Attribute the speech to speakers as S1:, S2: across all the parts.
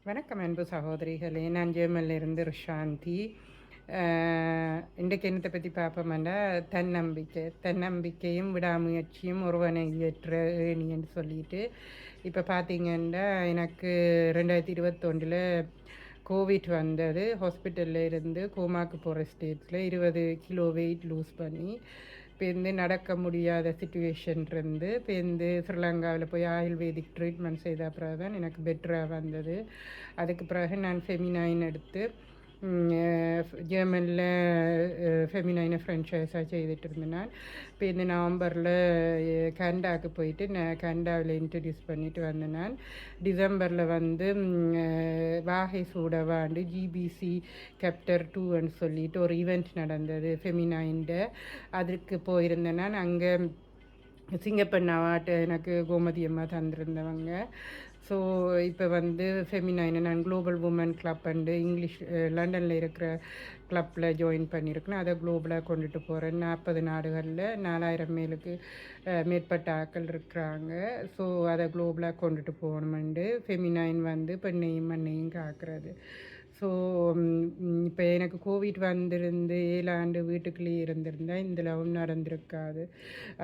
S1: வணக்கம் அன்பு சகோதரிகளே. நான் ஜெர்மனிலிருந்து ருஷாந்தி. இன்றைக்கு என்னத்தை பற்றி பார்ப்போம்னா, தன்னம்பிக்கையும் விடாமுயற்சியும் ஒருவனை ஏற்ற ஏணின்னு சொல்லிட்டு இப்போ பார்த்தீங்கன்னா, எனக்கு 2021 கோவிட் வந்தது. ஹாஸ்பிட்டலில் இருந்து கோமாக்கு போகிற ஸ்டேஜில் 20 கிலோ வெயிட் லூஸ் பண்ணி பேருந்து நடக்க முடியாத சுச்சுவேஷன் இருந்து பேருந்து ஸ்ரீலங்காவில் போய் ஆயுர்வேதிக் ட்ரீட்மெண்ட் செய்த பிறகு தான் எனக்கு பெட்டராக வந்தது. அதுக்கு பிறகு நான் ஃபெமினைன் எடுத்து ஜெர்மனில் ஃபெமினைனை ஃப்ரென்ச்சைஸாக செய்துட்டு இருந்தேன். நான் இப்போ இந்த நவம்பரில் கனடாவுக்கு போயிட்டு நான் கனடாவில் இன்ட்ரடியூஸ் பண்ணிட்டு வந்தேன். நான் டிசம்பரில் வந்து வாகை சூடவாண்டு ஜிபிசி கேப்டர் 2ன்னு சொல்லிட்டு ஒரு ஈவெண்ட் நடந்தது ஃபெமினைன்ட. அதுக்கு போயிருந்தேன். நான் அங்கே சிங்கப்பெண் அவார்டு எனக்கு கோமதி அம்மா தந்திருந்தவங்க. ஸோ இப்போ வந்து ஃபெமினைனை நான் global woman club and English லண்டனில் இருக்கிற கிளப்பில் ஜாயின் பண்ணியிருக்கேன். அதை குளோபலாக கொண்டுட்டு போகிறேன். 40 நாடுகளில் 4000 மேற்பட்ட ஆட்கள் இருக்கிறாங்க. ஸோ அதை குளோபலாக கொண்டுட்டு போகணுமெண்டு ஃபெமினைன் வந்து பெண்ணையும் மண்ணையும் காக்கிறது. ஸோ இப்போ எனக்கு கோவிட் வந்திருந்து 7 ஆண்டு வீட்டுக்குள்ளேயே இருந்திருந்தால் இந்த லெவல் நடந்திருக்காது.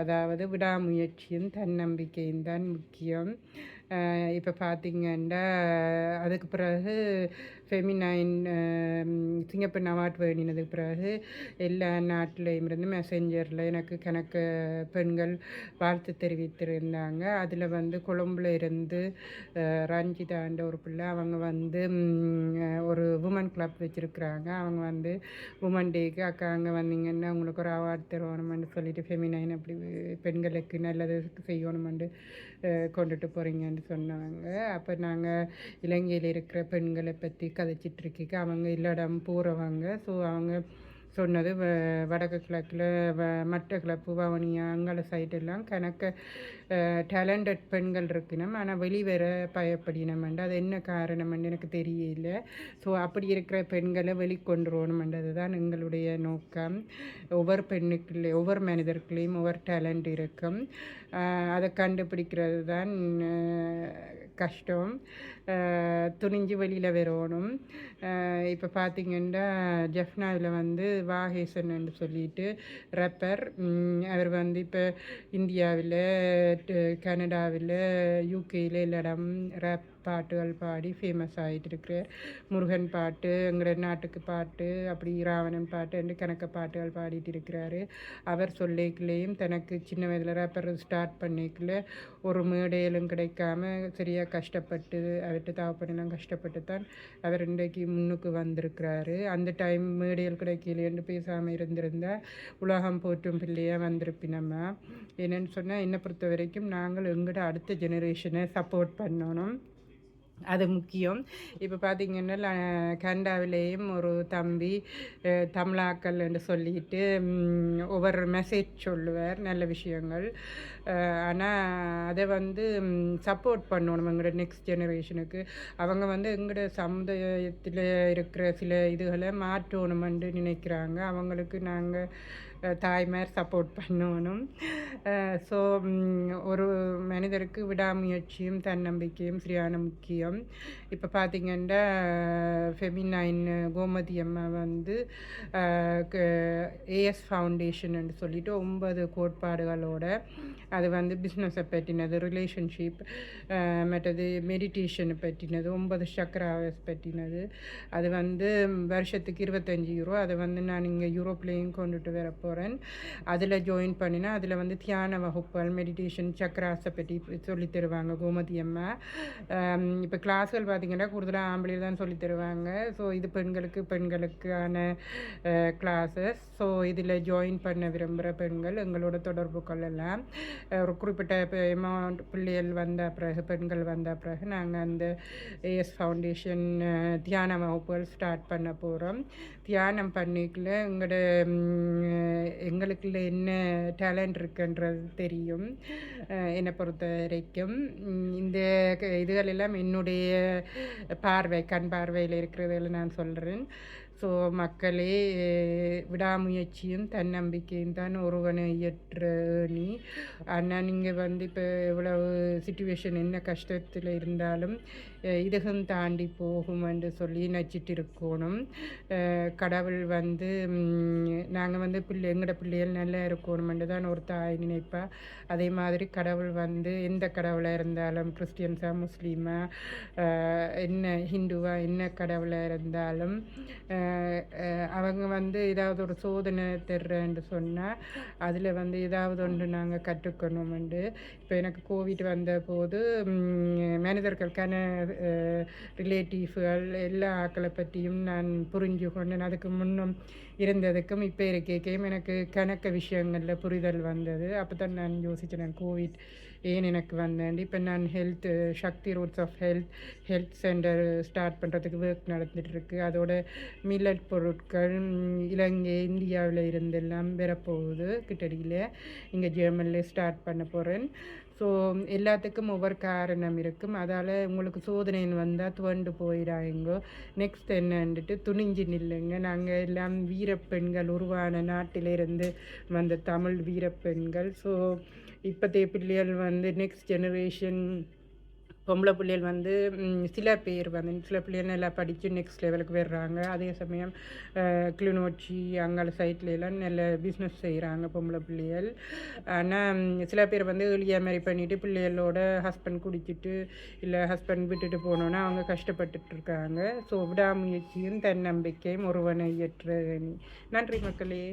S1: அதாவது விடாமுயற்சியும் தன்னம்பிக்கையும் தான் முக்கியம். இப்போ பார்த்திங்கன்னா அதுக்கு பிறகு ஃபெமினைன் சிங்கப்பெண் அவார்ட் வேண்டினதுக்கு பிறகு எல்லா நாட்டிலையும் இருந்து மெசஞ்சரில் எனக்கு கணக்கு பெண்கள் வாழ்த்து தெரிவித்திருந்தாங்க. அதில் வந்து கொழும்புல இருந்து ரஞ்சிதாண்ட ஒரு பிள்ளை, அவங்க வந்து ஒரு உமன் கிளப் வச்சுருக்குறாங்க. அவங்க வந்து உமன் டேக்கு அக்கா அங்கே வந்தீங்கன்னா உங்களுக்கு ஒரு அவார்ட் தருவணுமென்று சொல்லிட்டு ஃபெமினைன் அப்படி பெண்களுக்கு நல்லது செய்யணுமென்று கொண்டுட்டு போகிறீங்கன்னு சொன்னாங்க. அப்போ நாங்கள் இலங்கையில் இருக்கிற பெண்களை பற்றி கதைச்சிட்ருக்க அவங்க இல்லடம் போகிறவங்க. ஸோ அவங்க சொன்னது வடக்கு கிழக்கில் மட்டக்களப்பு வவுனியா அங்கே சைடெல்லாம் கணக்க டேலண்டட் பெண்கள் இருக்கணும். ஆனால் வெளிவர பயப்படினமெண்டு அது என்ன காரணம்னு எனக்கு தெரியல. ஸோ அப்படி இருக்கிற பெண்களை வெளிக்கொண்டு வரணுமென்றது தான் எங்களுடைய நோக்கம். ஒவ்வொரு பெண்ணுக்குள்ளே ஒவ்வொரு மனிதர்களையும் ஒவ்வொரு டேலண்ட் இருக்கும். அதை கண்டுபிடிக்கிறது தான் கஷ்டம். துணிஞ்சு வெளியில் வரணும். இப்போ பார்த்திங்கன்னா ஜெஃப்னாவில் வந்து வாகேசன் என்று சொல்லிட்டு ரப்பர், அவர் வந்து இப்போ இந்தியாவில் கனடாவில் யூகேயில் இடம் ரேப் பாட்டுகள் பாடி ஃபேமஸ் ஆகிட்டு இருக்கிறார். முருகன் பாட்டு, எங்களோட நாட்டுக்கு பாட்டு, அப்படி ராவணன் பாட்டு என்று கணக்க பாட்டுகள் பாடிட்டு இருக்கிறாரு. அவர் சொல்லிக்கலையும் தனக்கு சின்ன வயதில் ரேப்பர் ஸ்டார்ட் பண்ணிக்கல ஒரு மேடையிலும் கிடைக்காம சரியாக கஷ்டப்பட்டு அவர்கிட்ட தாவப்படலாம் கஷ்டப்பட்டு தான் அவர் இன்றைக்கு முன்னுக்கு வந்திருக்கிறாரு. அந்த டைம் மேடையில் கிடைக்கலேன்னு பேசாமல் இருந்திருந்தால் உலகம் போற்றும் பிள்ளையாக வந்திருப்பினம்மா. என்னென்னு சொன்னால் என்னை பொறுத்த வரைக்கும் நாங்கள் எங்களோட அடுத்த ஜெனரேஷனை சப்போர்ட் பண்ணணும். அது முக்கியம். இப்போ பார்த்திங்கன்னா கனடாவிலேயும் ஒரு தம்பி தமிழாக்கள் என்று சொல்லிட்டு ஒவ்வொரு மெசேஜ் சொல்லுவார், நல்ல விஷயங்கள். ஆனால் அதை வந்து சப்போர்ட் பண்ணணும் எங்களோட நெக்ஸ்ட் ஜெனரேஷனுக்கு. அவங்க வந்து எங்களோட சமுதாயத்தில் இருக்கிற சில இதுகளை மாற்றணுமென்று நினைக்கிறாங்க. அவங்களுக்கு நாங்கள் தாய்மார் சப்போர்ட் பண்ணணும். ஸோ ஒரு மனிதருக்கு விடாமுயற்சியும் தன்னம்பிக்கையும் சரியான முக்கியம். இப்போ பார்த்திங்கன்னா ஃபெமினைன் கோமதி அம்மா வந்து ஏஎஸ் ஃபவுண்டேஷன் என்று சொல்லிட்டு 9 கோட்பாடுகளோட அது வந்து பிஸ்னஸை பற்றினது, ரிலேஷன்ஷிப், மற்றது மெடிடேஷனை பற்றினது, 9 சக்கராவஸ் பற்றினது. அது வந்து வருஷத்துக்கு 25 யூரோ. அதை வந்து நான் இங்கே யூரோப்லேயும் கொண்டுட்டு வர போகிறேன். அதில் ஜாயின் பண்ணினா அதில் வந்து தியான வகுப்புகள், மெடிடேஷன், சக்கராஸை பற்றி சொல்லி தருவாங்க கோமதி அம்மா. இப்போ கிளாஸ்கள் பார்த்திங்கன்னா கூடுதலாக ஆம்பளையில் தான் சொல்லி தருவாங்க. ஸோ இது பெண்களுக்கான கிளாஸஸ். ஸோ இதில் ஜாயின் பண்ண விரும்புகிற பெண்கள் எங்களோட தொடர்பு கொள்ளலாம். ஒரு குறிப்பிட்ட அமௌண்ட் பிள்ளைகள் வந்த பிறகு பெண்கள் வந்த பிறகு நாங்கள் அந்த ஏஎஸ் ஃபவுண்டேஷன் தியான வகுப்புகள் ஸ்டார்ட் பண்ண போகிறோம். தியானம் பண்ணிக்கல எங்களுக்குள்ள என்ன டேலண்ட் இருக்குன்றது தெரியும். என்னை பொறுத்த வரைக்கும் இந்த இதுகள் எல்லாம் என்னுடைய கண் பார்வையில் இருக்கிறதில் நான் சொல்கிறேன். ஸோ மக்களே, விடாமுயற்சியும் தன்னம்பிக்கையும் தான் ஒருவனை இயற்ற நீ. ஆனால் நீங்கள் வந்து இப்போ இவ்வளவு சுச்சுவேஷன் என்ன கஷ்டத்தில் இருந்தாலும் இதுகும் தாண்டி போகும் என்று சொல்லி நினச்சிட்டு இருக்கணும். கடவுள் வந்து நாங்கள் வந்து எங்களோட பிள்ளைகள் நல்லா இருக்கணுமென்று தான் ஒரு தாய் நினைப்பா. அதே மாதிரி கடவுள் வந்து எந்த கடவுளாக இருந்தாலும் கிறிஸ்டியன்ஸாக முஸ்லீமாக என்ன ஹிந்துவாக என்ன கடவுளாக இருந்தாலும் அவங்க வந்து ஏதாவது ஒரு சோதனை தர்றேன்னு சொன்னால் அதில் வந்து ஏதாவது ஒன்று நாங்கள் கற்றுக்கணுமெண்டு. இப்போ எனக்கு கோவிட் வந்த போது மனிதர்களுக்கான ரிலேட்டிவ்கள் எல்லா ஆக்களை பற்றியும் நான் புரிஞ்சு கொண்டேன். அதுக்கு முன்னும் இருந்ததுக்கும் இப்போ இருக்கேக்கையும் எனக்கு கணக்க விஷயங்களில் புரிதல் வந்தது. அப்போ தான் நான் யோசித்தேன் கோவிட் ஏன் எனக்கு வந்தேன். இப்போ நான் Shakti roots of health centre start பண்ணுறதுக்கு ஒர்க் நடந்துகிட்ருக்கு. அதோட மில்லட் பொருட்கள் இலங்கை இந்தியாவில் இருந்தெல்லாம் வரப்போகுது. கிட்டடியில் இங்கே ஜெர்மனில் ஸ்டார்ட் பண்ண போகிறேன். ஸோ எல்லாத்துக்கும் ஒவ்வொரு காரணம் இருக்கும். அதால் உங்களுக்கு சோதனைன்னு வந்தால் துவண்டு போயிடாங்க. நெக்ஸ்ட் என்னன்ட்டு துணிஞ்சு நில்லுங்க. நாங்கள் எல்லாம் வீரப்பெண்கள் உருவான நாட்டிலிருந்து வந்த தமிழ் வீரப்பெண்கள். ஸோ இப்போதைய பிள்ளைகள் வந்து நெக்ஸ்ட் ஜெனரேஷன் பொம்பளை பிள்ளைகள் வந்து சில பிள்ளைகள் நல்லா படித்து நெக்ஸ்ட் லெவலுக்கு வர்றாங்க. அதே சமயம் கிளிநொச்சி அங்கால சைட்லலாம் நல்ல பிஸ்னஸ் செய்கிறாங்க பொம்பளை பிள்ளைகள். ஆனால் சில பேர் வந்து எளிய மாதிரி பண்ணிவிட்டு பிள்ளைகளோட ஹஸ்பண்ட் குடிச்சிட்டு இல்லை ஹஸ்பண்ட் விட்டுட்டு போனோன்னா அவங்க கஷ்டப்பட்டுட்ருக்காங்க. ஸோ விடாமுயற்சியும் தன்னம்பிக்கையும் ஒருவனை ஏற்ற. நன்றி மக்களே.